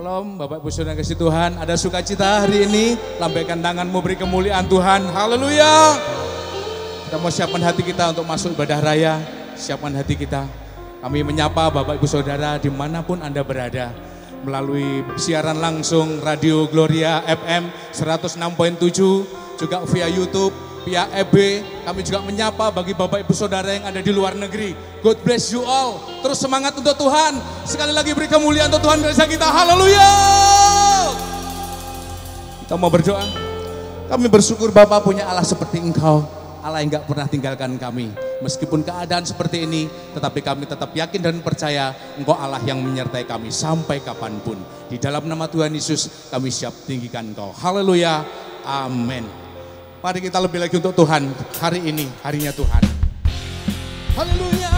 Shalom Bapak Ibu Saudara kasih Tuhan, ada sukacita hari ini, lambaikan tanganmu beri kemuliaan Tuhan, haleluya. Kita mau siapkan hati kita untuk masuk ibadah raya, siapkan hati kita. Kami menyapa Bapak Ibu Saudara dimanapun Anda berada, melalui siaran langsung Radio Gloria FM 106.7, juga via YouTube, via FB. Kami juga menyapa bagi Bapak Ibu Saudara yang ada di luar negeri. God bless you all. Terus semangat untuk Tuhan. Sekali lagi beri kemuliaan untuk Tuhan gereja kita. Haleluya. Kita mau berdoa. Kami bersyukur Bapa punya Allah seperti Engkau. Allah yang gak pernah tinggalkan kami. Meskipun keadaan seperti ini, tetapi kami tetap yakin dan percaya Engkau Allah yang menyertai kami sampai kapanpun. Di dalam nama Tuhan Yesus kami siap tinggikan Engkau. Haleluya. Amin. Mari kita lebih lagi untuk Tuhan. Hari ini harinya Tuhan. Haleluya.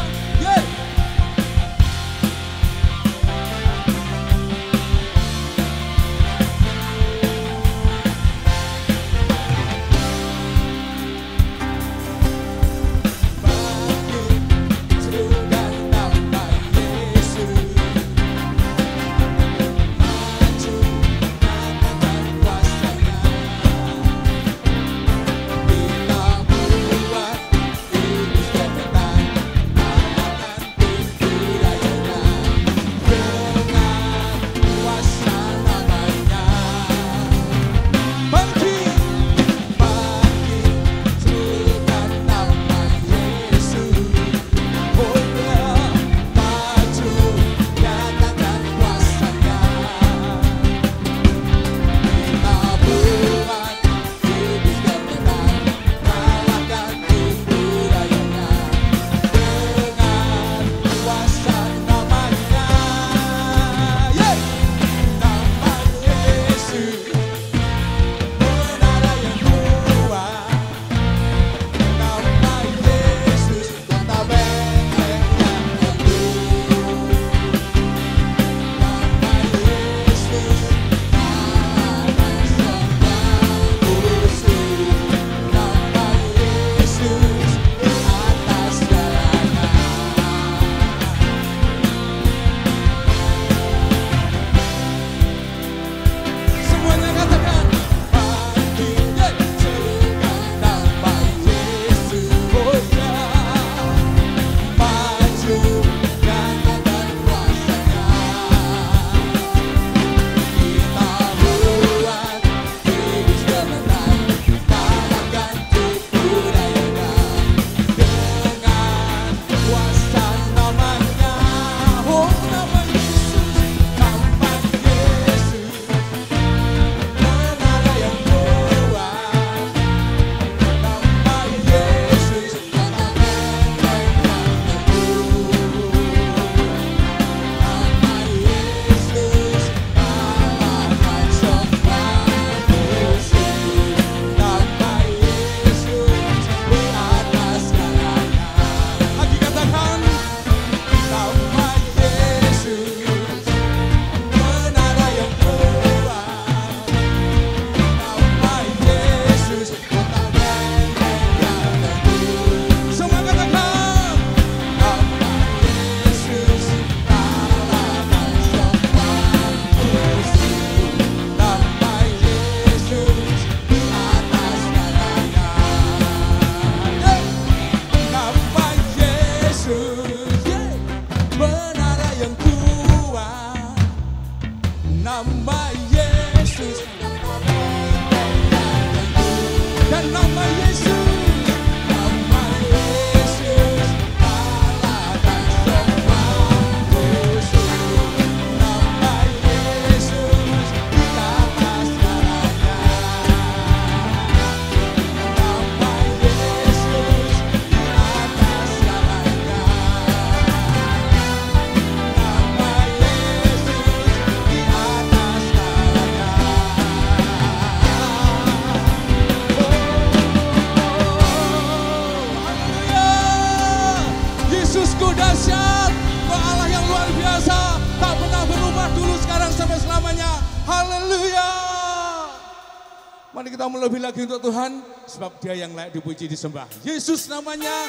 Mari kita melebih lagi untuk Tuhan, sebab Dia yang layak dipuji disembah. Yesus namanya,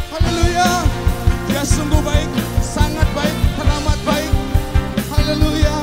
haleluya. Dia sungguh baik, sangat baik, teramat baik. Haleluya.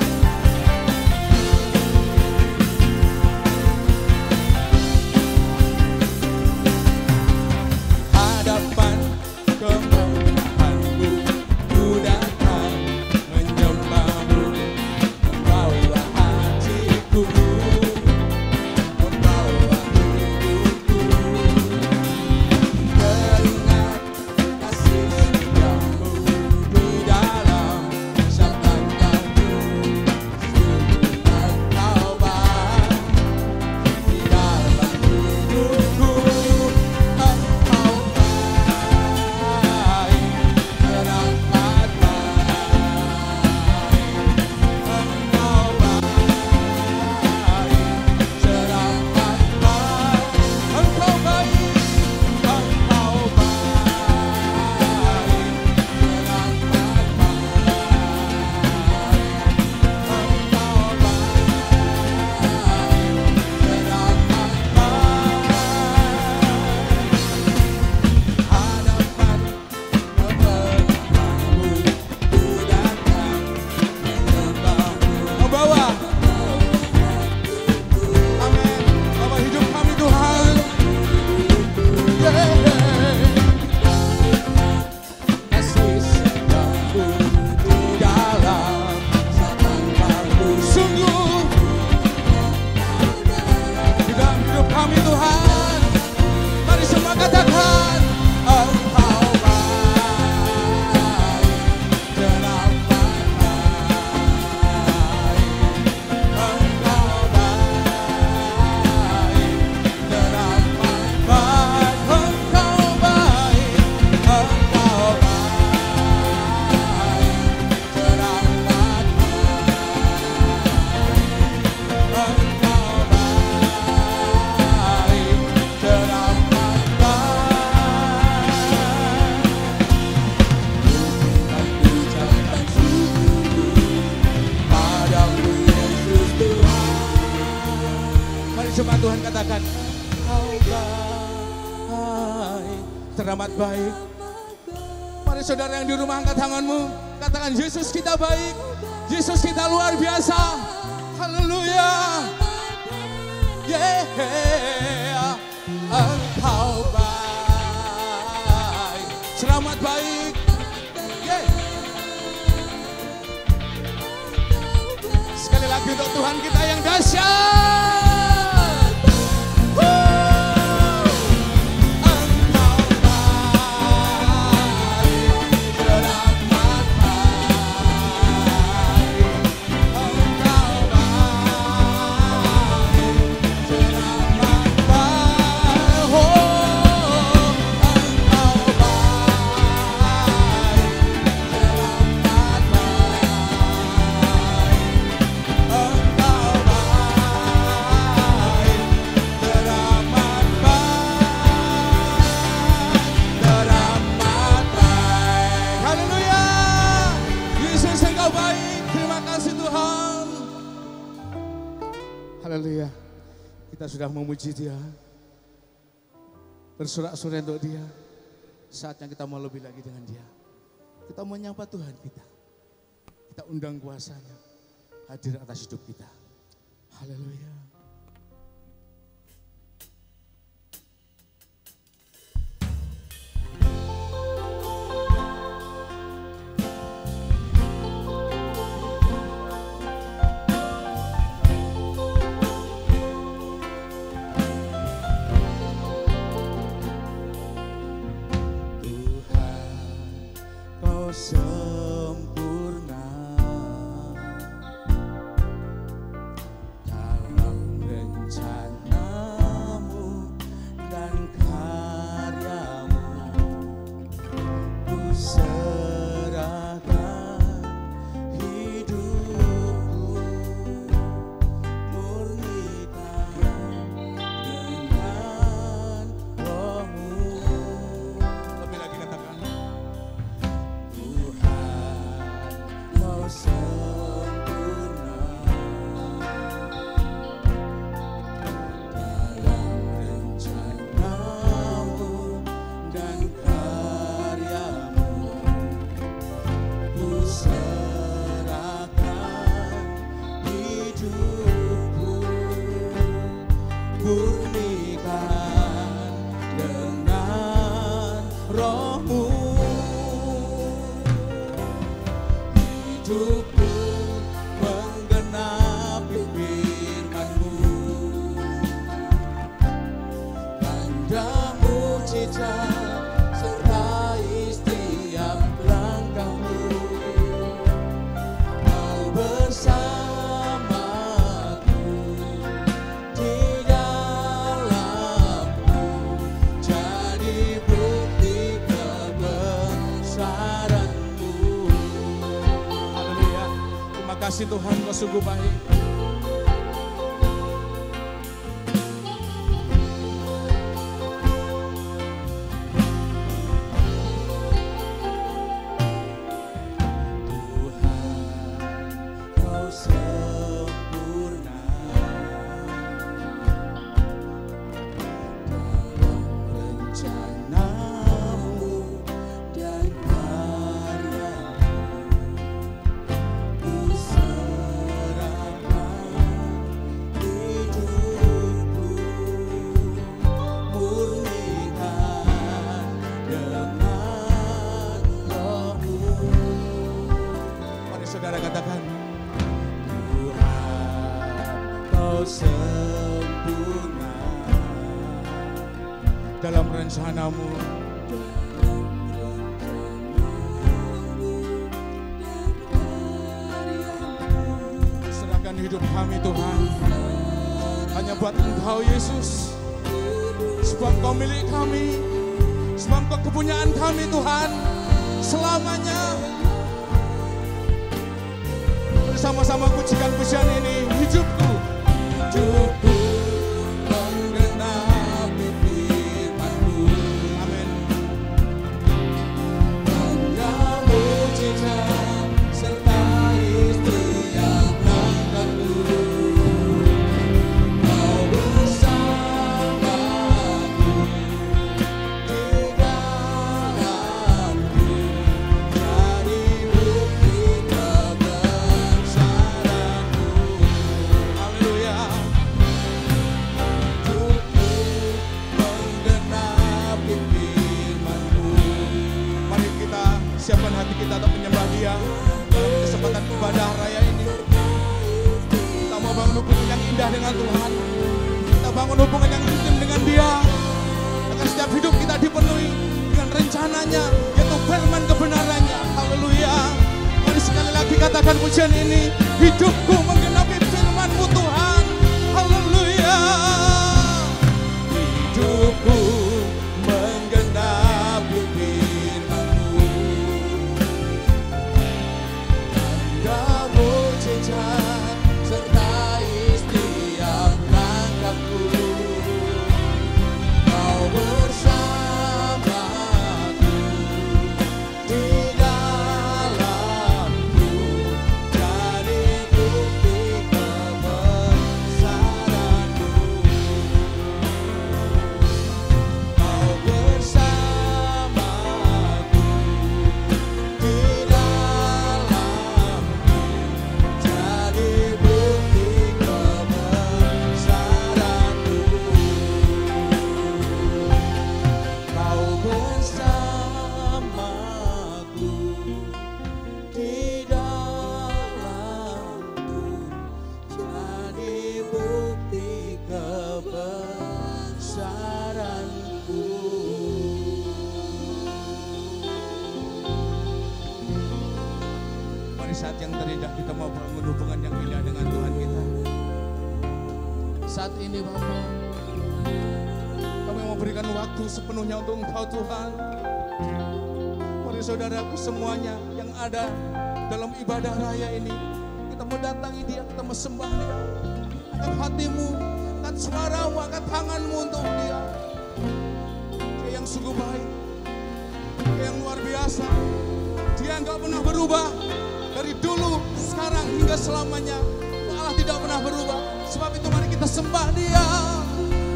jemaat Tuhan katakan, Kau baik, teramat baik. Mari saudara yang di rumah angkat tanganmu, katakan Yesus kita baik, Yesus kita luar biasa. Haleluya. Yeah, Engkau baik, selamat baik. Yeah. Sekali lagi untuk Tuhan kita yang dahsyat. Haleluya. Kita sudah memuji Dia, bersorak-sorai untuk Dia. Saatnya kita mau lebih lagi dengan Dia. Kita mau menyapa Tuhan kita. Kita undang kuasa-Nya hadir atas hidup kita. Haleluya. Sempurna dalam rencanamu dan karyamu, ku serahkan hidupku, murnikan dengan rohmu. Lebih lagi katakan, sempurna dalam rencanamu dan karyamu, ku serahkan hidupku, murnikan dengan rohmu. Hidupku menggenapi firman-Mu, tanda mujizat sertai setiap langkah-Mu. Kau bersamaku di dalamku, jadi bukti kebesaran-Mu. terima kasih Tuhan, Kau sungguh baik. Sempurna dalam rencanamu, serahkan hidup kami Tuhan hanya buat Engkau Yesus, sebab Kau milik kami, sebab Kau kepunyaan kami Tuhan selamanya. Bersama-sama pujikan pujian ini, hidupku menggenapi firman-Mu. Amin. Tanda mujizat sertai setiap langkah-Mu. Kau indah dengan Tuhan. Kita bangun hubungan yang intim dengan Dia. Agar setiap hidup kita dipenuhi dengan rencananya, yaitu firman kebenarannya. Haleluya. Mari sekali lagi katakan pujian ini. Hidupku menggenapi firman-Mu Tuhan. Haleluya. Hidupku menggenapi firman-Mu. Tanda mujizat sertai setiap langkahku. Kau bersamaku di dalamku, jadi bukti kebesaran-Mu. Kau bersamaku di dalamku, jadi bukti kebesaran-Mu. Kau bersamaku di dalamku, jadi bukti kebesaran-Ku. Mari saat yang terindah kita mau bangun hubungan yang indah dengan Tuhan kita. Saat ini Bapa, kami mau berikan waktu sepenuhnya untuk Engkau Tuhan. Mari saudaraku semuanya yang ada dalam ibadah raya ini, kita mendatangi Dia, kita sembah Dia. Angkat hatimu, angkat suaramu, angkat tanganmu untuk Dia. Dia yang sungguh baik, Dia yang luar biasa. Dia enggak pernah berubah. Dari dulu, sekarang hingga selamanya Allah tidak pernah berubah. Sebab itu mari kita sembah Dia.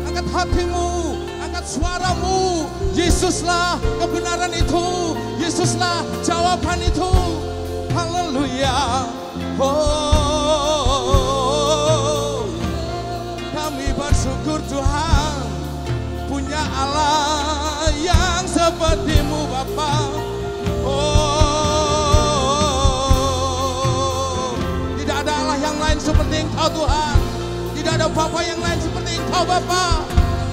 Angkat hatimu, angkat suaramu. Yesuslah kebenaran itu, Yesuslah jawaban itu. Haleluya. Oh, kami bersyukur Tuhan punya Allah yang seperti-Mu Bapa. Tidak ada Allah yang lain seperti Engkau Tuhan. Tidak ada Bapa yang lain seperti Engkau Bapa.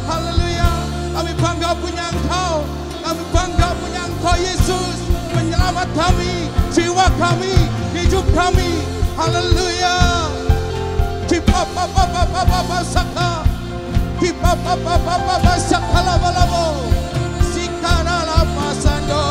Haleluya. Kami bangga punya Engkau. Kami bangga punya Engkau Yesus. Penyelamat kami, jiwa kami, hidup kami. Haleluya. Kipapapapapapapa saka. Kipapapapapapa saka labo-labo. Sikana lapa sando.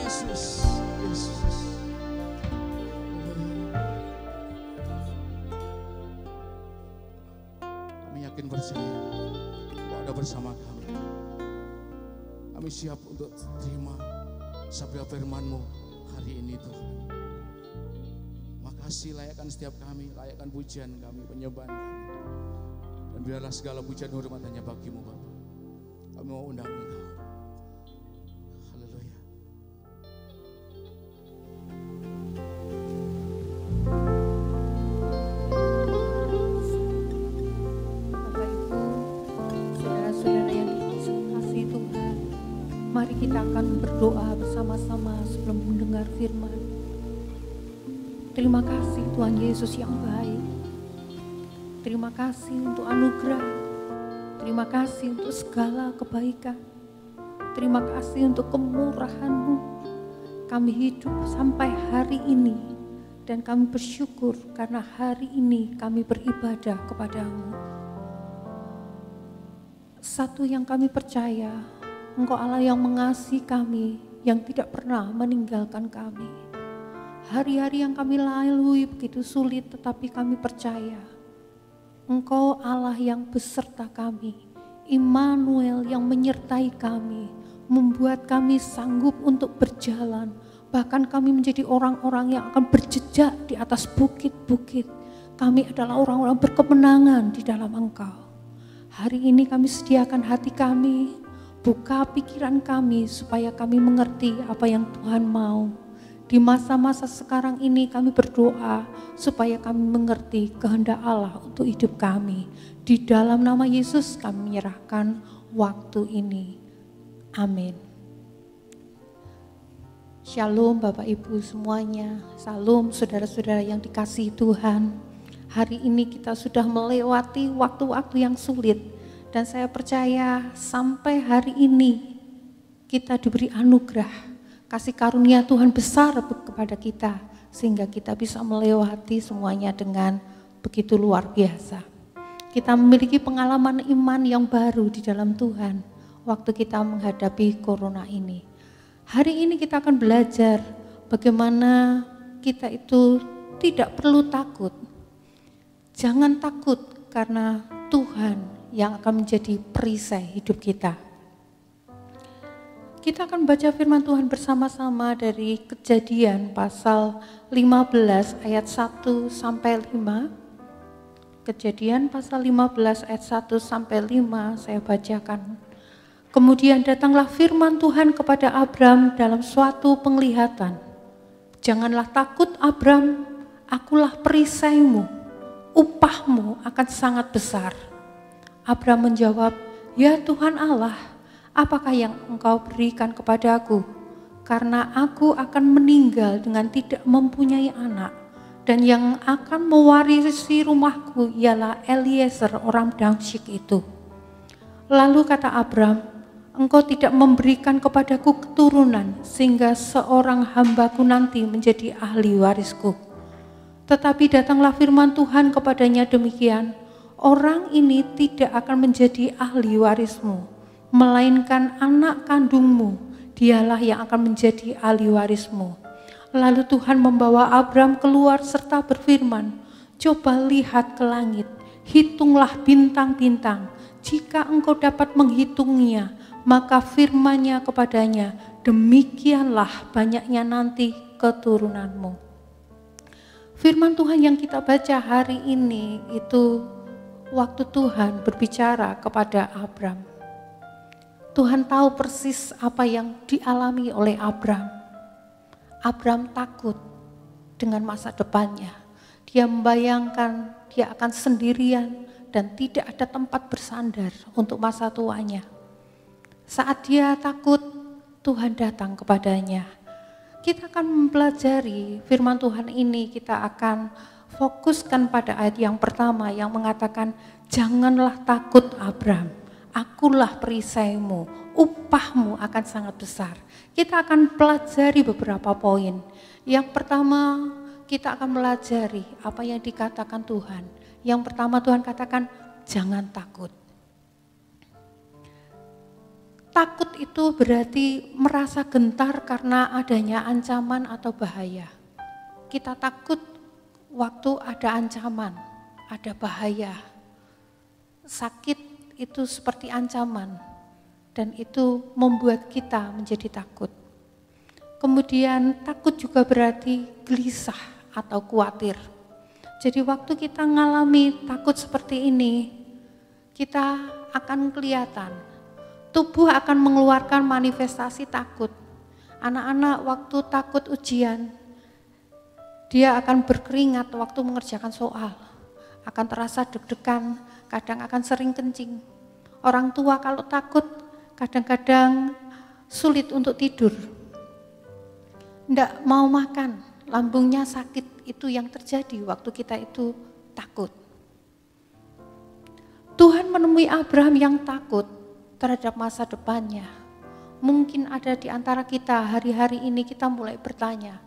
Yesus, Yesus. Kami yakin percaya Kau ada bersama kami. Kami siap untuk terima sabda firman-Mu hari ini Tuhan. Makasih, layakkan setiap kami, layakkan pujian kami, penyembahan kami. Dan biarlah segala pujian hormat hanya bagi-Mu Bapa. Kami mau undang Engkau. Haleluya. kita akan berdoa bersama-sama sebelum mendengar firman. Terima kasih Tuhan Yesus yang baik. Terima kasih untuk anugerah. Terima kasih untuk segala kebaikan. Terima kasih untuk kemurahan-Mu. Kami hidup sampai hari ini dan kami bersyukur karena hari ini kami beribadah kepada-Mu. Satu yang kami percaya, Engkau Allah yang mengasihi kami, yang tidak pernah meninggalkan kami. Hari-hari yang kami lalui begitu sulit, tetapi kami percaya Engkau Allah yang beserta kami, Immanuel yang menyertai kami, membuat kami sanggup untuk berjalan. Bahkan kami menjadi orang-orang yang akan berjejak di atas bukit-bukit. Kami adalah orang-orang berkemenangan di dalam Engkau. Hari ini kami sediakan hati kami, buka pikiran kami supaya kami mengerti apa yang Tuhan mau. Di masa-masa sekarang ini kami berdoa supaya kami mengerti kehendak Allah untuk hidup kami. Di dalam nama Yesus kami menyerahkan waktu ini. Amin. Shalom Bapak Ibu semuanya, salam saudara-saudara yang dikasihi Tuhan. Hari ini kita sudah melewati waktu-waktu yang sulit dan saya percaya sampai hari ini kita diberi anugerah, kasih karunia Tuhan besar kepada kita sehingga kita bisa melewati semuanya dengan begitu luar biasa. Kita memiliki pengalaman iman yang baru di dalam Tuhan waktu kita menghadapi corona ini. Hari ini kita akan belajar bagaimana kita itu tidak perlu takut. Jangan takut karena Tuhan yang akan menjadi perisai hidup kita. Kita akan baca firman Tuhan bersama-sama dari Kejadian pasal 15 ayat 1 sampai 5. Kejadian pasal 15 ayat 1 sampai 5 saya bacakan. Kemudian datanglah firman Tuhan kepada Abram dalam suatu penglihatan. Janganlah takut Abram, akulah perisaimu. Upahmu akan sangat besar. Abram menjawab, ya Tuhan Allah, apakah yang Engkau berikan kepadaku? Karena aku akan meninggal dengan tidak mempunyai anak, dan yang akan mewarisi rumahku ialah Eliezer orang Damsyik itu. Lalu kata Abram, Engkau tidak memberikan kepadaku keturunan, sehingga seorang hambaku nanti menjadi ahli warisku. Tetapi datanglah firman Tuhan kepadanya demikian, orang ini tidak akan menjadi ahli warismu, melainkan anak kandungmu, dialah yang akan menjadi ahli warismu. Lalu Tuhan membawa Abram keluar serta berfirman, coba lihat ke langit, hitunglah bintang-bintang, jika engkau dapat menghitungnya, maka firman-Nya kepadanya, demikianlah banyaknya nanti keturunanmu. Firman Tuhan yang kita baca hari ini itu waktu Tuhan berbicara kepada Abram. Tuhan tahu persis apa yang dialami oleh Abram. Abram takut dengan masa depannya. Dia membayangkan dia akan sendirian dan tidak ada tempat bersandar untuk masa tuanya. Saat dia takut, Tuhan datang kepadanya. Kita akan mempelajari firman Tuhan ini, kita akan fokuskan pada ayat yang pertama yang mengatakan, janganlah takut Abram, akulah perisaimu, upahmu akan sangat besar. Kita akan pelajari beberapa poin. Yang pertama, kita akan pelajari apa yang dikatakan Tuhan. Yang pertama Tuhan katakan, jangan takut. Takut itu berarti merasa gentar karena adanya ancaman atau bahaya. Kita takut waktu ada ancaman, ada bahaya. Sakit itu seperti ancaman dan itu membuat kita menjadi takut. Kemudian takut juga berarti gelisah atau khawatir. Jadi waktu kita mengalami takut seperti ini, kita akan kelihatan tubuh akan mengeluarkan manifestasi takut. Anak-anak waktu takut ujian, dia akan berkeringat waktu mengerjakan soal. Akan terasa deg-degan, kadang akan sering kencing. Orang tua kalau takut, kadang-kadang sulit untuk tidur, tidak mau makan, lambungnya sakit. Itu yang terjadi waktu kita itu takut. Tuhan menemui Abraham yang takut terhadap masa depannya. Mungkin ada di antara kita hari-hari ini kita mulai bertanya,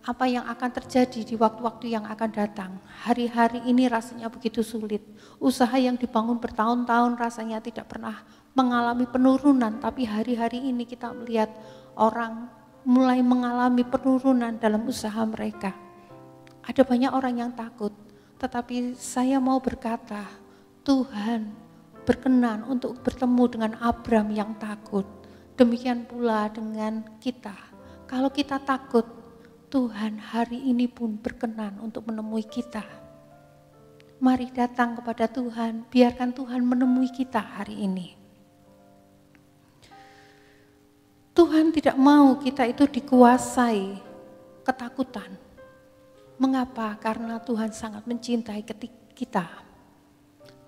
apa yang akan terjadi di waktu-waktu yang akan datang. Hari-hari ini rasanya begitu sulit. Usaha yang dibangun bertahun-tahun rasanya tidak pernah mengalami penurunan, tapi hari-hari ini kita melihat orang mulai mengalami penurunan dalam usaha mereka. Ada banyak orang yang takut, tetapi saya mau berkata, Tuhan berkenan untuk bertemu dengan Abraham yang takut. Demikian pula dengan kita. Kalau kita takut, Tuhan hari ini pun berkenan untuk menemui kita. Mari datang kepada Tuhan, biarkan Tuhan menemui kita hari ini. Tuhan tidak mau kita itu dikuasai ketakutan. Mengapa? Karena Tuhan sangat mencintai kita.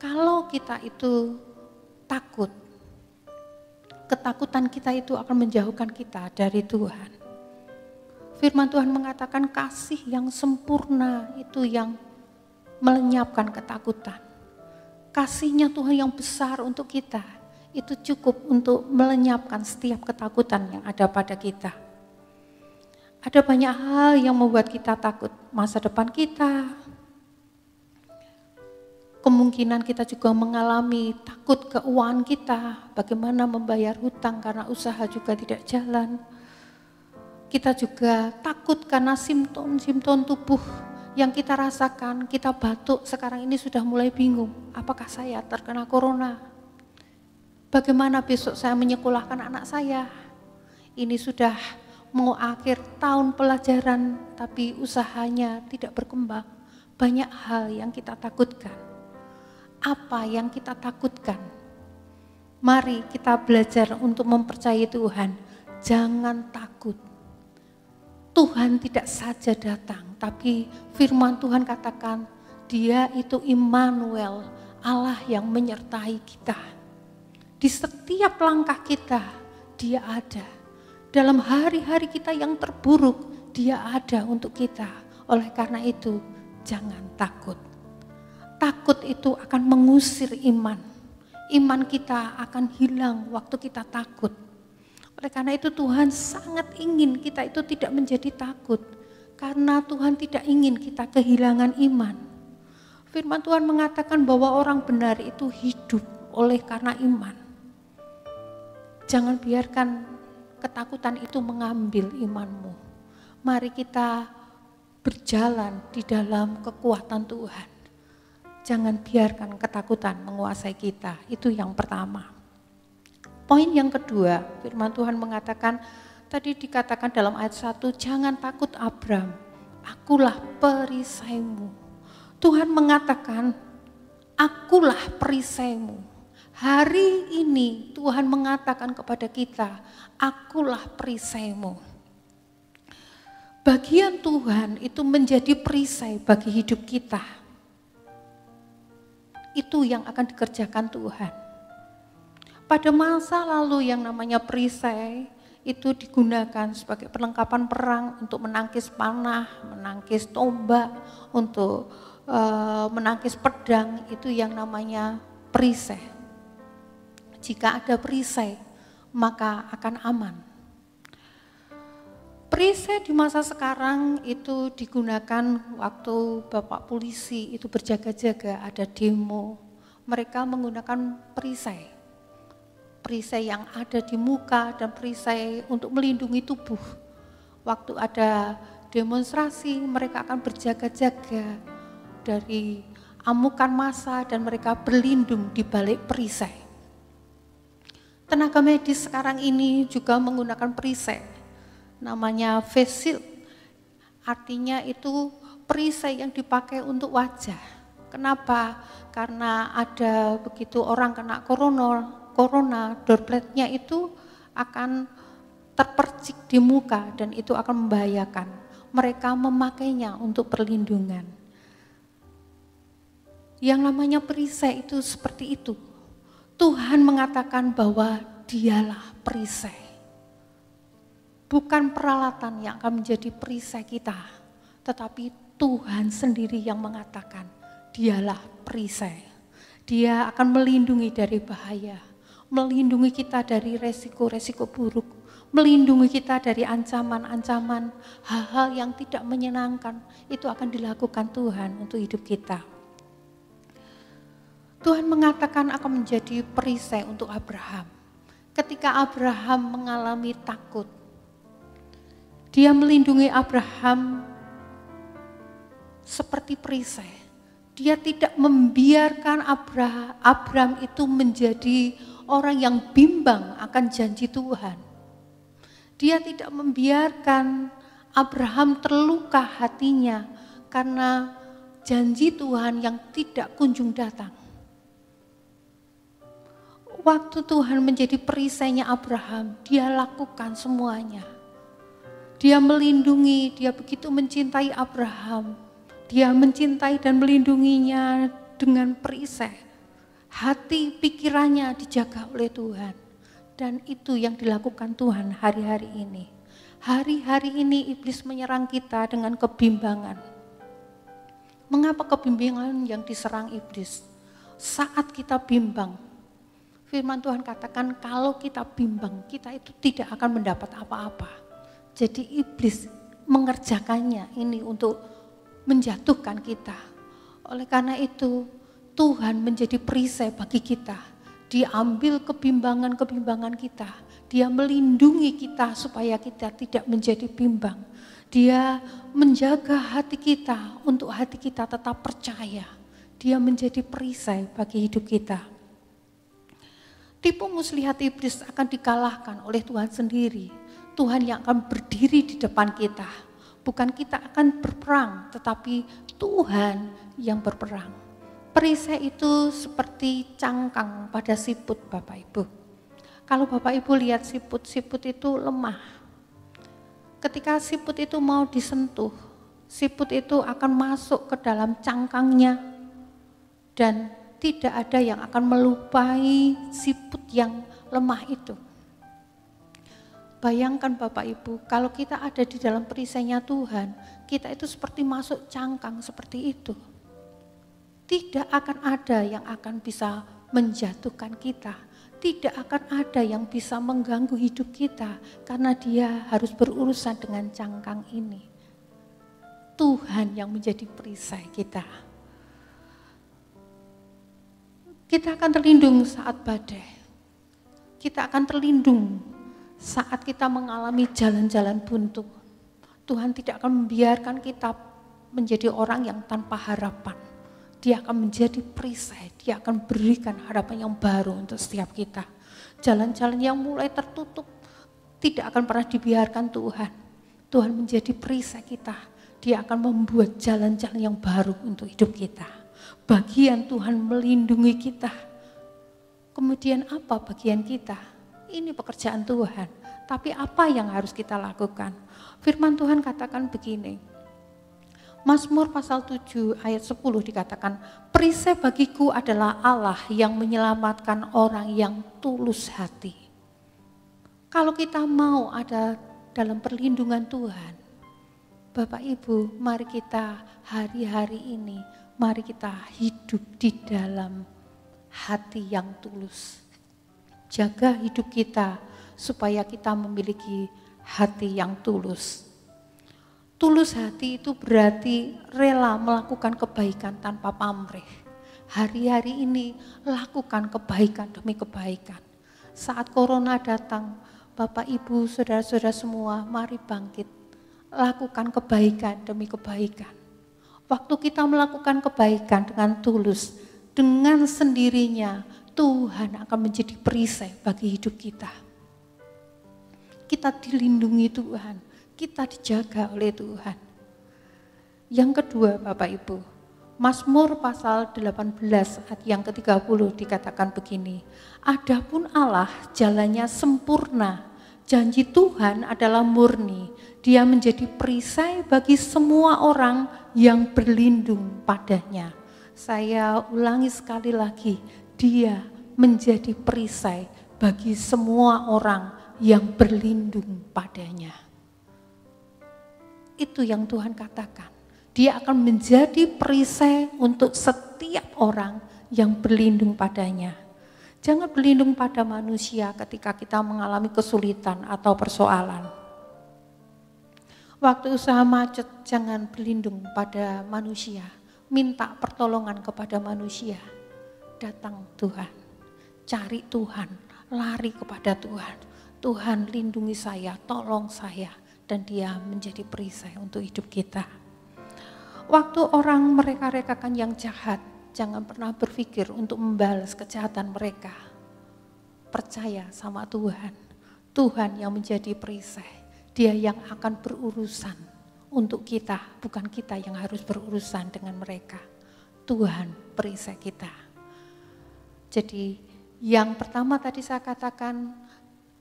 Kalau kita itu takut, ketakutan kita itu akan menjauhkan kita dari Tuhan. Firman Tuhan mengatakan kasih yang sempurna itu yang melenyapkan ketakutan. Kasihnya Tuhan yang besar untuk kita, itu cukup untuk melenyapkan setiap ketakutan yang ada pada kita. Ada banyak hal yang membuat kita takut, masa depan kita. Kemungkinan kita juga mengalami takut keuangan kita, bagaimana membayar hutang karena usaha juga tidak jalan. Kita juga takut karena simptom-simptom tubuh yang kita rasakan, kita batuk, sekarang ini sudah mulai bingung, apakah saya terkena corona? Bagaimana besok saya menyekolahkan anak saya? Ini sudah mau akhir tahun pelajaran, tapi usahanya tidak berkembang. Banyak hal yang kita takutkan. Apa yang kita takutkan? Mari kita belajar untuk mempercayai Tuhan. Jangan takut. Tuhan tidak saja datang, tapi firman Tuhan katakan, Dia itu Immanuel, Allah yang menyertai kita. Di setiap langkah kita, Dia ada. Dalam hari-hari kita yang terburuk, Dia ada untuk kita. Oleh karena itu, jangan takut. Takut itu akan mengusir iman. Iman kita akan hilang waktu kita takut. Oleh karena itu Tuhan sangat ingin kita itu tidak menjadi takut. Karena Tuhan tidak ingin kita kehilangan iman. Firman Tuhan mengatakan bahwa orang benar itu hidup oleh karena iman. Jangan biarkan ketakutan itu mengambil imanmu. Mari kita berjalan di dalam kekuatan Tuhan. Jangan biarkan ketakutan menguasai kita. Itu yang pertama. Poin yang kedua, firman Tuhan mengatakan, tadi dikatakan dalam ayat 1, jangan takut Abram, akulah perisaimu. Tuhan mengatakan, akulah perisaimu. Hari ini Tuhan mengatakan kepada kita, akulah perisaimu. Bagian Tuhan itu menjadi perisai bagi hidup kita. Itu yang akan dikerjakan Tuhan. Pada masa lalu yang namanya perisai itu digunakan sebagai perlengkapan perang untuk menangkis panah, menangkis tombak, untuk menangkis pedang, itu yang namanya perisai. Jika ada perisai, maka akan aman. Perisai di masa sekarang itu digunakan waktu Bapak polisi itu berjaga-jaga, ada demo. Mereka menggunakan perisai. Perisai yang ada di muka dan perisai untuk melindungi tubuh. Waktu ada demonstrasi, mereka akan berjaga-jaga dari amukan massa dan mereka berlindung di balik perisai. Tenaga medis sekarang ini juga menggunakan perisai, namanya face shield. Artinya itu perisai yang dipakai untuk wajah. Kenapa? Karena ada begitu orang kena corona, dropletnya itu akan terpercik di muka dan itu akan membahayakan. Mereka memakainya untuk perlindungan. Yang namanya perisai itu seperti itu. Tuhan mengatakan bahwa dialah perisai. Bukan peralatan yang akan menjadi perisai kita, tetapi Tuhan sendiri yang mengatakan dialah perisai. Dia akan melindungi dari bahaya, melindungi kita dari resiko-resiko buruk, melindungi kita dari ancaman-ancaman, hal-hal yang tidak menyenangkan. Itu akan dilakukan Tuhan untuk hidup kita. Tuhan mengatakan akan menjadi perisai untuk Abraham. Ketika Abraham mengalami takut, Dia melindungi Abraham seperti perisai. Dia tidak membiarkan Abraham itu menjadi orang yang bimbang akan janji Tuhan. Dia tidak membiarkan Abraham terluka hatinya karena janji Tuhan yang tidak kunjung datang. Waktu Tuhan menjadi perisainya Abraham, dia lakukan semuanya. Dia melindungi, dia begitu mencintai Abraham. Dia mencintai dan melindunginya dengan perisai. Hati pikirannya dijaga oleh Tuhan. Dan itu yang dilakukan Tuhan hari-hari ini. Hari-hari ini iblis menyerang kita dengan kebimbangan. Mengapa kebimbangan yang diserang iblis? Saat kita bimbang, firman Tuhan katakan kalau kita bimbang, kita itu tidak akan mendapat apa-apa. Jadi iblis mengerjakannya ini untuk menjatuhkan kita. Oleh karena itu Tuhan menjadi perisai bagi kita. Dia ambil kebimbangan-kebimbangan kita. Dia melindungi kita supaya kita tidak menjadi bimbang. Dia menjaga hati kita untuk hati kita tetap percaya. Dia menjadi perisai bagi hidup kita. Tipu muslihat iblis akan dikalahkan oleh Tuhan sendiri. Tuhan yang akan berdiri di depan kita. Bukan kita akan berperang, tetapi Tuhan yang berperang. Perisai itu seperti cangkang pada siput Bapak Ibu. Kalau Bapak Ibu lihat siput itu lemah. Ketika siput itu mau disentuh, siput itu akan masuk ke dalam cangkangnya dan tidak ada yang akan melupai siput yang lemah itu. Bayangkan Bapak Ibu, kalau kita ada di dalam perisainya Tuhan, kita itu seperti masuk cangkang seperti itu. Tidak akan ada yang akan bisa menjatuhkan kita. Tidak akan ada yang bisa mengganggu hidup kita, karena dia harus berurusan dengan cangkang ini. Tuhan yang menjadi perisai kita. Kita akan terlindung saat badai. Kita akan terlindung saat kita mengalami jalan-jalan buntu. Tuhan tidak akan membiarkan kita menjadi orang yang tanpa harapan. Dia akan menjadi perisai, dia akan berikan harapan yang baru untuk setiap kita. Jalan-jalan yang mulai tertutup tidak akan pernah dibiarkan Tuhan. Tuhan menjadi perisai kita, dia akan membuat jalan-jalan yang baru untuk hidup kita. Bagian Tuhan melindungi kita. Kemudian apa bagian kita? Ini pekerjaan Tuhan, tapi apa yang harus kita lakukan? Firman Tuhan katakan begini, Mazmur pasal 7 ayat 10 dikatakan, perisai bagiku adalah Allah yang menyelamatkan orang yang tulus hati. Kalau kita mau ada dalam perlindungan Tuhan, Bapak Ibu, mari kita hari-hari ini, mari kita hidup di dalam hati yang tulus. Jaga hidup kita supaya kita memiliki hati yang tulus. Tulus hati itu berarti rela melakukan kebaikan tanpa pamrih. Hari-hari ini lakukan kebaikan demi kebaikan. Saat corona datang, Bapak Ibu, saudara-saudara semua, mari bangkit. Lakukan kebaikan demi kebaikan. Waktu kita melakukan kebaikan dengan tulus, dengan sendirinya Tuhan akan menjadi perisai bagi hidup kita. Kita dilindungi Tuhan, kita dijaga oleh Tuhan. Yang kedua Bapak Ibu, Mazmur pasal 18 ayat yang ke-30 dikatakan begini, adapun Allah jalannya sempurna, janji Tuhan adalah murni, dia menjadi perisai bagi semua orang yang berlindung padanya. Saya ulangi sekali lagi, dia menjadi perisai bagi semua orang yang berlindung padanya. Itu yang Tuhan katakan. Dia akan menjadi perisai untuk setiap orang yang berlindung padanya. Jangan berlindung pada manusia ketika kita mengalami kesulitan atau persoalan. Waktu usaha macet, jangan berlindung pada manusia. Minta pertolongan kepada manusia. Datang Tuhan, cari Tuhan, lari kepada Tuhan. Tuhan lindungi saya, tolong saya. Dan dia menjadi perisai untuk hidup kita. Waktu orang mereka-rekakan yang jahat, jangan pernah berpikir untuk membalas kejahatan mereka. Percaya sama Tuhan. Tuhan yang menjadi perisai. Dia yang akan berurusan untuk kita, bukan kita yang harus berurusan dengan mereka. Tuhan perisai kita. Jadi yang pertama tadi saya katakan,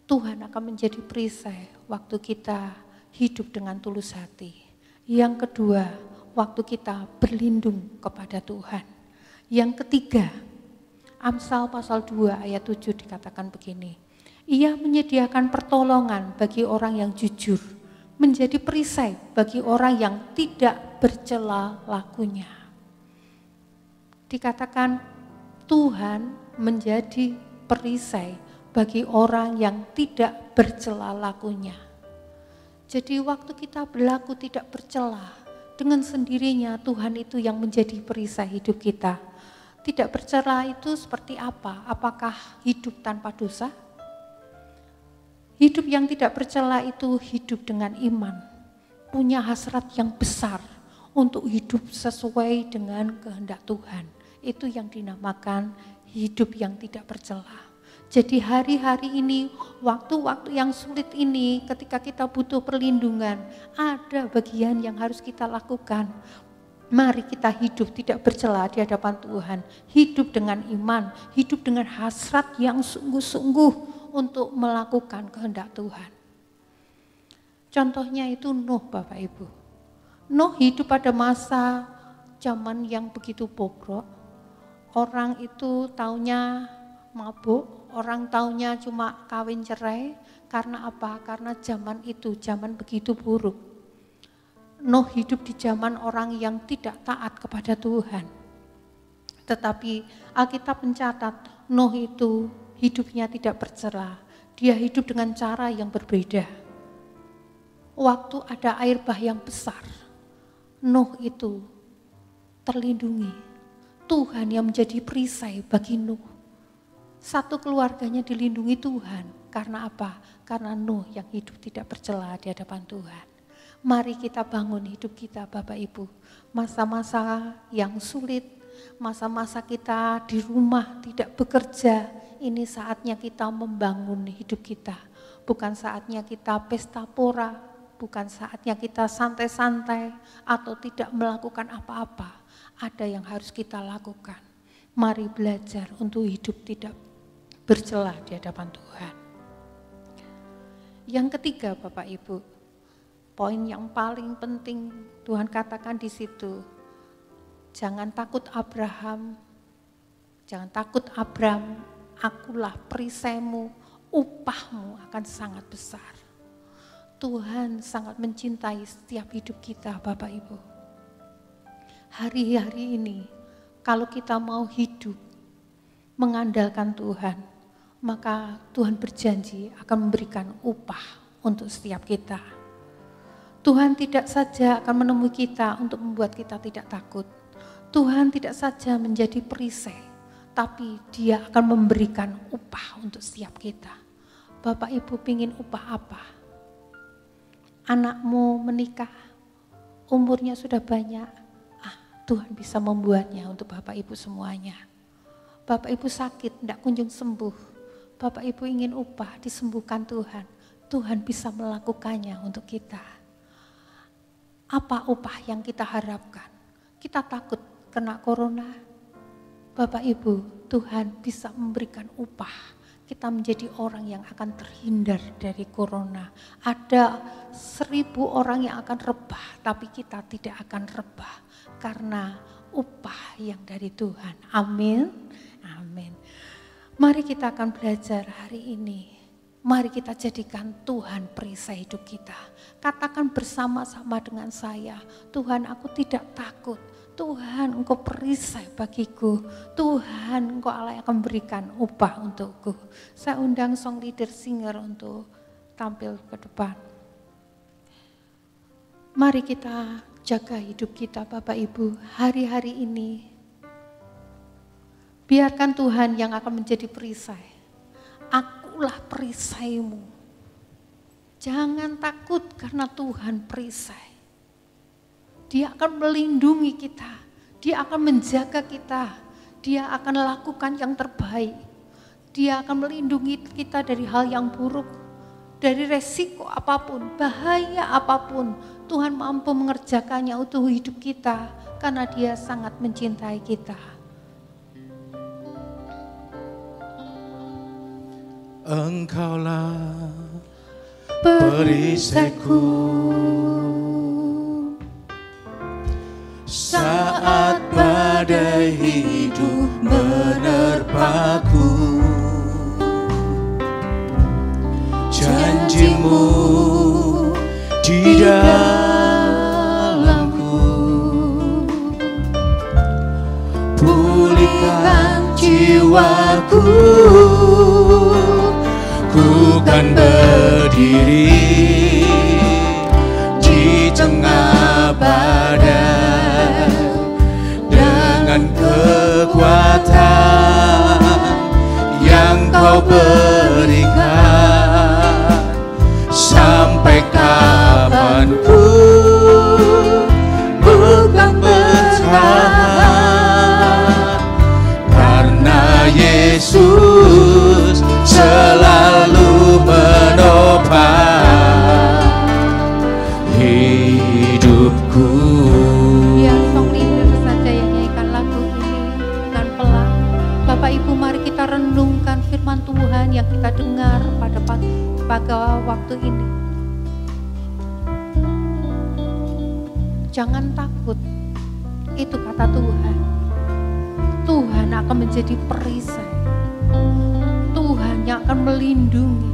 Tuhan akan menjadi perisai waktu kita hidup dengan tulus hati. Yang kedua, waktu kita berlindung kepada Tuhan. Yang ketiga, Amsal pasal 2 ayat 7 dikatakan begini. Ia menyediakan pertolongan bagi orang yang jujur, menjadi perisai bagi orang yang tidak bercela lakunya. Dikatakan Tuhan menjadi perisai bagi orang yang tidak bercela lakunya. Jadi waktu kita berlaku tidak bercela, dengan sendirinya Tuhan itu yang menjadi perisai hidup kita. Tidak bercela itu seperti apa? Apakah hidup tanpa dosa? Hidup yang tidak bercela itu hidup dengan iman. Punya hasrat yang besar untuk hidup sesuai dengan kehendak Tuhan. Itu yang dinamakan hidup yang tidak bercela. Jadi hari-hari ini, waktu-waktu yang sulit ini, ketika kita butuh perlindungan, ada bagian yang harus kita lakukan. Mari kita hidup tidak bercela di hadapan Tuhan. Hidup dengan iman, hidup dengan hasrat yang sungguh-sungguh untuk melakukan kehendak Tuhan. Contohnya itu Nuh, Bapak Ibu. Nuh hidup pada masa zaman yang begitu bobrok. Orang itu taunya mabuk, orang taunya cuma kawin cerai. Karena apa? Karena zaman itu zaman begitu buruk. Nuh hidup di zaman orang yang tidak taat kepada Tuhan. Tetapi Alkitab mencatat Nuh itu hidupnya tidak bercela. Dia hidup dengan cara yang berbeda. Waktu ada air bah yang besar, Nuh itu terlindungi. Tuhan yang menjadi perisai bagi Nuh. Satu keluarganya dilindungi Tuhan. Karena apa? Karena Nuh yang hidup tidak bercela di hadapan Tuhan. Mari kita bangun hidup kita Bapak Ibu. Masa-masa yang sulit, masa-masa kita di rumah tidak bekerja, ini saatnya kita membangun hidup kita. Bukan saatnya kita pesta pora, bukan saatnya kita santai-santai atau tidak melakukan apa-apa. Ada yang harus kita lakukan. Mari belajar untuk hidup tidak bercela di hadapan Tuhan. Yang ketiga Bapak Ibu, poin yang paling penting Tuhan katakan di situ, jangan takut Abraham, jangan takut Abram, akulah perisaimu, upahmu akan sangat besar. Tuhan sangat mencintai setiap hidup kita Bapak Ibu. Hari-hari ini kalau kita mau hidup mengandalkan Tuhan, maka Tuhan berjanji akan memberikan upah untuk setiap kita. Tuhan tidak saja akan menemui kita untuk membuat kita tidak takut. Tuhan tidak saja menjadi perisai, tapi Dia akan memberikan upah untuk setiap kita. Bapak Ibu pingin upah apa? Anakmu menikah, umurnya sudah banyak. Tuhan bisa membuatnya untuk Bapak Ibu semuanya. Bapak Ibu sakit, tidak kunjung sembuh. Bapak Ibu ingin upah, disembuhkan Tuhan. Tuhan bisa melakukannya untuk kita. Apa upah yang kita harapkan? Kita takut kena corona. Bapak Ibu, Tuhan bisa memberikan upah. Kita menjadi orang yang akan terhindar dari corona. Ada 1000 orang yang akan rebah, tapi kita tidak akan rebah. Karena upah yang dari Tuhan. Amin. Amin. Mari kita akan belajar hari ini. Mari kita jadikan Tuhan perisai hidup kita. Katakan bersama-sama dengan saya, Tuhan aku tidak takut. Tuhan Engkau perisai bagiku. Tuhan Engkau Allah yang akan memberikan upah untukku. Saya undang song leader singer untuk tampil ke depan. Mari kita jaga hidup kita Bapak Ibu hari-hari ini. Biarkan Tuhan yang akan menjadi perisai. Akulah perisaimu. Jangan takut karena Tuhan perisai. Dia akan melindungi kita. Dia akan menjaga kita. Dia akan lakukan yang terbaik. Dia akan melindungi kita dari hal yang buruk. Dari resiko apapun, bahaya apapun. Tuhan mampu mengerjakannya untuk hidup kita. Karena Dia sangat mencintai kita. Engkaulah perisaiku saat badai hidup menerpaku. Janjimu di dalamku pulihkan jiwaku. Ku kan berdiri di tengah badai dengan kekuatan yang Kau berikan. Sampai kapanpun bukan bertahan, karena Yesus selalu menopang hidupku. Biar song leader saja yang nyanyikan lagu ini dengan pelan. Bapak Ibu, mari kita renungkan firman Tuhan yang kita dengar pada waktu ini. Jangan takut, itu kata Tuhan. Tuhan akan menjadi perisai. Tuhan yang akan melindungi.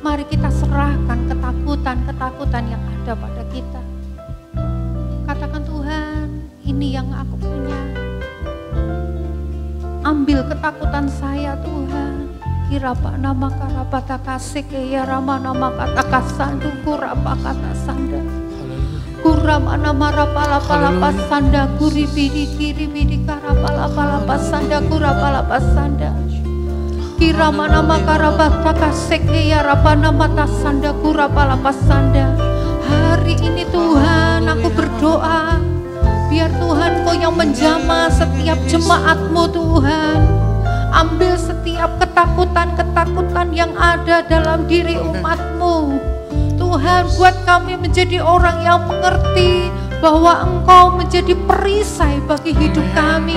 Mari kita serahkan ketakutan-ketakutan yang ada pada kita. Katakan, Tuhan, ini yang aku punya. Ambil ketakutan saya, Tuhan. Kirapa nama karapata kaseke ya rama nama kata kasandu kurapa kata sanda. Kurama nama rapala sanda kuri bidi karapala sanda kurapa sanda. Kirama nama karabata kaseke ya rapa nama tasanda kurapa sanda. Hari ini Tuhan aku berdoa, biar Tuhan Kau yang menjamah setiap jemaat-Mu Tuhan. Ambil setiap ketakutan-ketakutan yang ada dalam diri umat-Mu. Tuhan, buat kami menjadi orang yang mengerti bahwa Engkau menjadi perisai bagi hidup kami.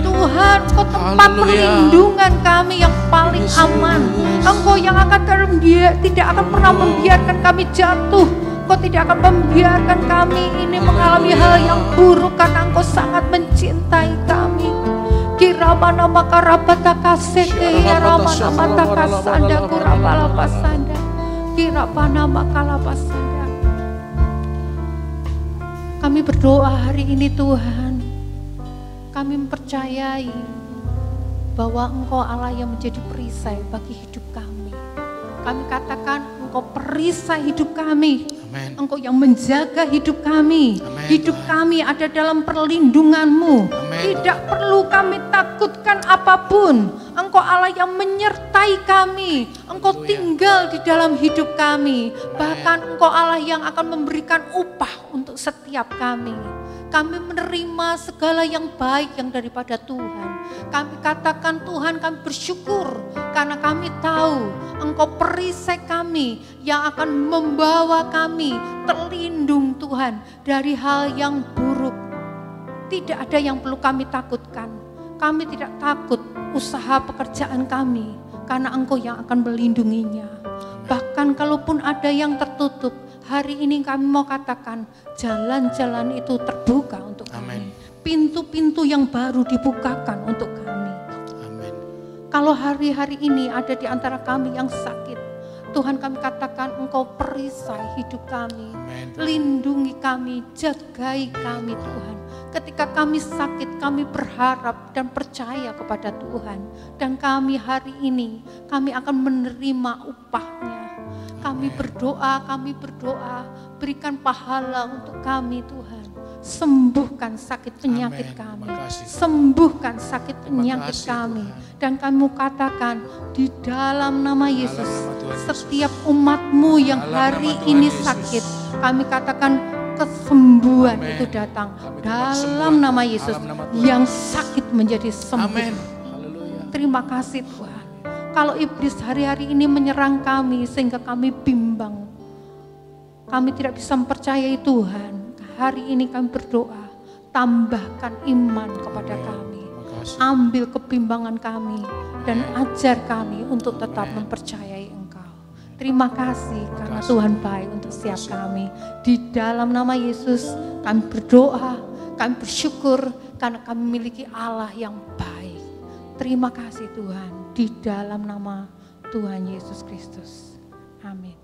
Tuhan, Kau tempat perlindungan kami yang paling aman. Engkau yang tidak akan pernah membiarkan kami jatuh. Engkau tidak akan membiarkan kami ini mengalami hal yang buruk, karena Engkau sangat mencintai kami. Kirabana makarabata kaseke ya ramana mata kasanda kurabala pasanda. Kirabana makalapasanda. Kami berdoa hari ini Tuhan. Kami mempercayai bahwa Engkau Allah yang menjadi perisai bagi hidup kami. Kami katakan Engkau perisai hidup kami. Amen. Engkau yang menjaga hidup kami. Amen, Hidup Tuhan. kami ada dalam perlindungan-Mu. Amen, Tidak perlu kami takutkan apapun. Engkau Allah yang menyertai kami. Engkau tinggal di dalam hidup kami. Bahkan Engkau Allah yang akan memberikan upah untuk setiap kami. Kami menerima segala yang baik yang daripada Tuhan. Kami katakan Tuhan, kami bersyukur karena kami tahu Engkau perisai kami yang akan membawa kami terlindung Tuhan dari hal yang buruk. Tidak ada yang perlu kami takutkan. Kami tidak takut usaha pekerjaan kami karena Engkau yang akan melindunginya. Bahkan kalaupun ada yang tertutup, hari ini kami mau katakan jalan-jalan itu terbuka untuk kami. Amen. Pintu-pintu yang baru dibukakan untuk kami. Amin. Kalau hari-hari ini ada di antara kami yang sakit, Tuhan kami katakan Engkau perisai hidup kami, lindungi kami, jagai kami Tuhan. Ketika kami sakit, kami berharap dan percaya kepada Tuhan. Dan kami hari ini, kami akan menerima upahnya. Kami berdoa, berikan pahala untuk kami Tuhan. Sembuhkan sakit penyakit kami, sembuhkan sakit penyakit kami. Dan kami katakan di dalam nama Yesus, setiap umat-Mu yang hari ini sakit, kami katakan kesembuhan itu datang dalam nama Yesus. Yang sakit menjadi sembuh. Terima kasih Tuhan. Kalau iblis hari-hari ini menyerang kami sehingga kami bimbang, kami tidak bisa mempercayai Tuhan, hari ini kami berdoa, tambahkan iman kepada kami. Ambil kebimbangan kami dan ajar kami untuk tetap mempercayai Engkau. Terima kasih karena Tuhan baik untuk setiap kami. Di dalam nama Yesus kami berdoa, kami bersyukur karena kami memiliki Allah yang baik. Terima kasih Tuhan, di dalam nama Tuhan Yesus Kristus. Amin.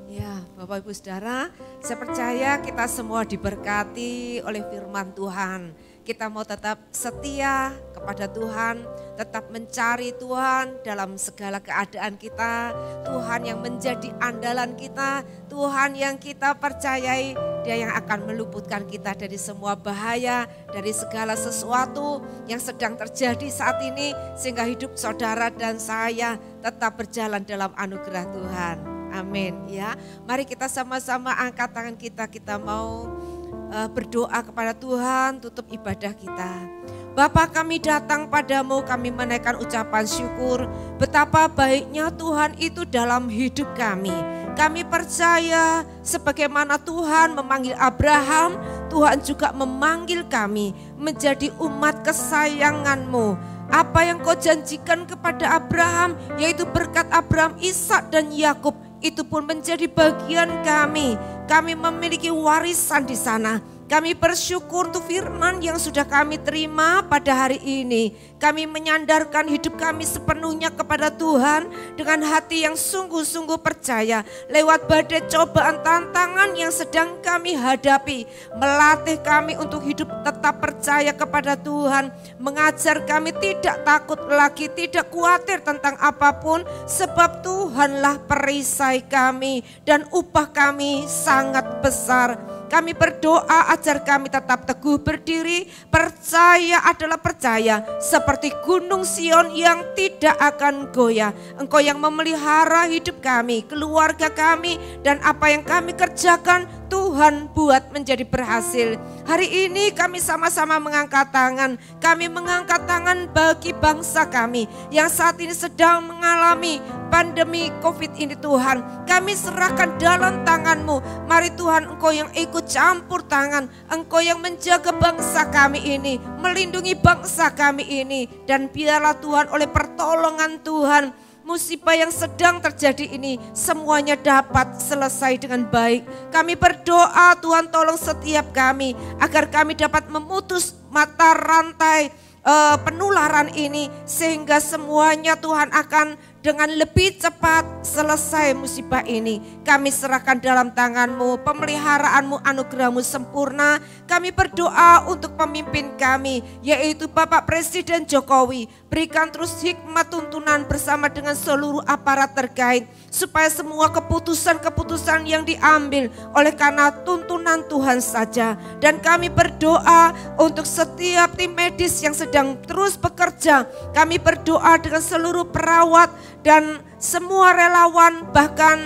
Ya, Bapak Ibu Saudara, saya percaya kita semua diberkati oleh firman Tuhan. Kita mau tetap setia kepada Tuhan, tetap mencari Tuhan dalam segala keadaan kita. Tuhan yang menjadi andalan kita, Tuhan yang kita percayai, Dia yang akan meluputkan kita dari semua bahaya, dari segala sesuatu yang sedang terjadi saat ini, sehingga hidup saudara dan saya tetap berjalan dalam anugerah Tuhan. Amin ya. Mari kita sama-sama angkat tangan kita mau berdoa kepada Tuhan, tutup ibadah kita. Bapa, kami datang padamu, kami menaikkan ucapan syukur betapa baiknya Tuhan itu dalam hidup kami. Kami percaya sebagaimana Tuhan memanggil Abraham, Tuhan juga memanggil kami menjadi umat kesayangan-Mu. Apa yang Kau janjikan kepada Abraham, yaitu berkat Abraham, Ishak dan Yakub, itu pun menjadi bagian kami. Kami memiliki warisan di sana. Kami bersyukur untuk firman yang sudah kami terima pada hari ini. Kami menyandarkan hidup kami sepenuhnya kepada Tuhan dengan hati yang sungguh-sungguh percaya. Lewat badai cobaan tantangan yang sedang kami hadapi, melatih kami untuk hidup tetap percaya kepada Tuhan. Mengajar kami tidak takut lagi, tidak khawatir tentang apapun. Sebab Tuhanlah perisai kami dan upah kami sangat besar. Kami berdoa ajar kami tetap teguh berdiri, percaya adalah percaya, seperti gunung Sion yang tidak akan goyah. Engkau yang memelihara hidup kami, keluarga kami, dan apa yang kami kerjakan, Tuhan buat menjadi berhasil. Hari ini kami sama-sama mengangkat tangan. Kami mengangkat tangan bagi bangsa kami yang saat ini sedang mengalami pandemi COVID ini Tuhan. Kami serahkan dalam tangan-Mu. Mari Tuhan, Engkau yang ikut campur tangan. Engkau yang menjaga bangsa kami ini, melindungi bangsa kami ini. Dan biarlah Tuhan oleh pertolongan Tuhan, musibah yang sedang terjadi ini semuanya dapat selesai dengan baik. Kami berdoa Tuhan tolong setiap kami agar kami dapat memutus mata rantai penularan ini, sehingga semuanya Tuhan akan dengan lebih cepat selesai musibah ini. Kami serahkan dalam tangan-Mu, pemeliharaanmu, anugerah-Mu sempurna. Kami berdoa untuk pemimpin kami, yaitu Bapak Presiden Jokowi. Berikan terus hikmat tuntunan bersama dengan seluruh aparat terkait, supaya semua keputusan-keputusan yang diambil oleh karena tuntunan Tuhan saja. Dan kami berdoa untuk setiap tim medis yang sedang terus bekerja. Kami berdoa dengan seluruh perawat dan semua relawan, bahkan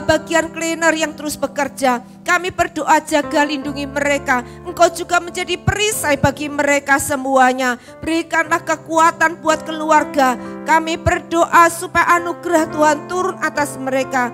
bagian cleaner yang terus bekerja. Kami berdoa jaga lindungi mereka. Engkau juga menjadi perisai bagi mereka semuanya. Berikanlah kekuatan buat keluarga. Kami berdoa supaya anugerah Tuhan turun atas mereka,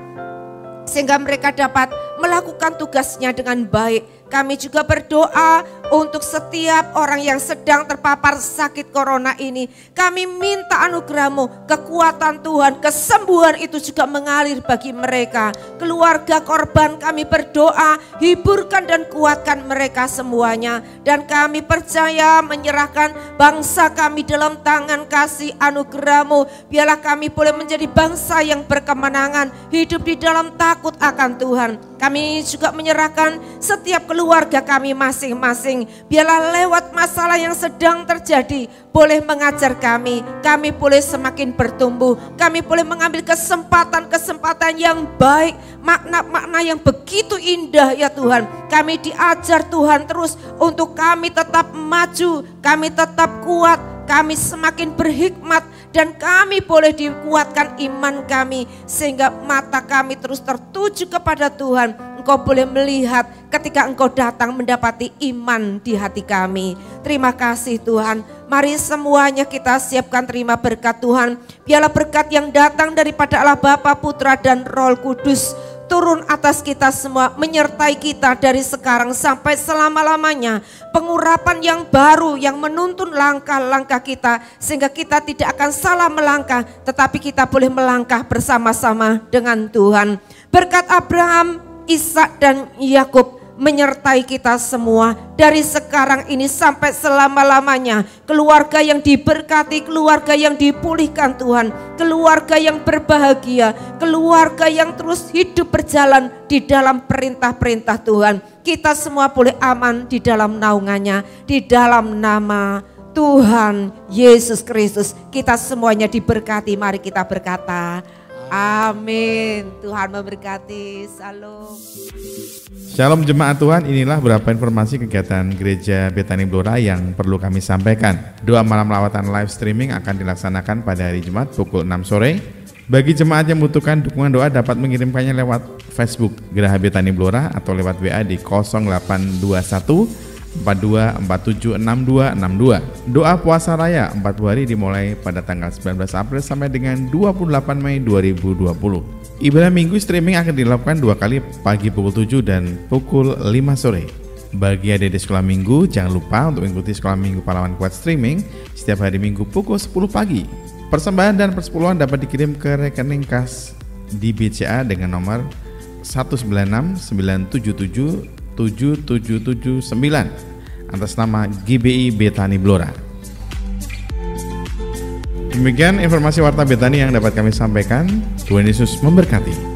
sehingga mereka dapat melakukan tugasnya dengan baik. Kami juga berdoa untuk setiap orang yang sedang terpapar sakit corona ini. Kami minta anugerah-Mu, kekuatan Tuhan, kesembuhan itu juga mengalir bagi mereka. Keluarga korban kami berdoa, hiburkan dan kuatkan mereka semuanya. Dan kami percaya menyerahkan bangsa kami dalam tangan kasih anugerah-Mu. Biarlah kami boleh menjadi bangsa yang berkemenangan, hidup di dalam takut akan Tuhan. Kami juga menyerahkan setiap keluarga kami masing-masing. Biarlah lewat masalah yang sedang terjadi boleh mengajar kami boleh semakin bertumbuh. Kami boleh mengambil kesempatan-kesempatan yang baik, makna-makna yang begitu indah ya Tuhan. Kami diajar Tuhan terus untuk kami tetap maju, kami tetap kuat, kami semakin berhikmat, dan kami boleh dikuatkan iman kami sehingga mata kami terus tertuju kepada Tuhan. Engkau boleh melihat ketika Engkau datang mendapati iman di hati kami. Terima kasih Tuhan. Mari semuanya kita siapkan terima berkat Tuhan. Biarlah berkat yang datang daripada Allah Bapa, Putra dan Roh Kudus turun atas kita semua, menyertai kita dari sekarang sampai selama-lamanya. Pengurapan yang baru yang menuntun langkah-langkah kita sehingga kita tidak akan salah melangkah, tetapi kita boleh melangkah bersama-sama dengan Tuhan. Berkat Abraham, Ishak dan Yakub menyertai kita semua dari sekarang ini sampai selama-lamanya. Keluarga yang diberkati, keluarga yang dipulihkan Tuhan, keluarga yang berbahagia, keluarga yang terus hidup berjalan di dalam perintah-perintah Tuhan. Kita semua boleh aman di dalam naungannya, di dalam nama Tuhan Yesus Kristus. Kita semuanya diberkati, mari kita berkata amin. Tuhan memberkati. Salam. Shalom jemaat Tuhan, inilah beberapa informasi kegiatan Gereja Betani Blora yang perlu kami sampaikan. Doa malam lawatan live streaming akan dilaksanakan pada hari Jumat pukul 6 sore. Bagi jemaat yang membutuhkan dukungan doa dapat mengirimkannya lewat Facebook Geraha Betani Blora atau lewat WA di 0821 42476262. Doa puasa raya 40 hari dimulai pada tanggal 19 April sampai dengan 28 Mei 2020. Ibadah minggu streaming akan dilakukan 2 kali, pagi pukul 7 dan pukul 5 sore. Bagi adik-adik sekolah minggu, jangan lupa untuk mengikuti sekolah minggu pahlawan kuat streaming setiap hari Minggu pukul 10 pagi. Persembahan dan persepuluhan dapat dikirim ke rekening kas di BCA dengan nomor 19697777779 atas nama GBI Betani Blora. Demikian informasi Warta Betani yang dapat kami sampaikan. Tuhan Yesus memberkati.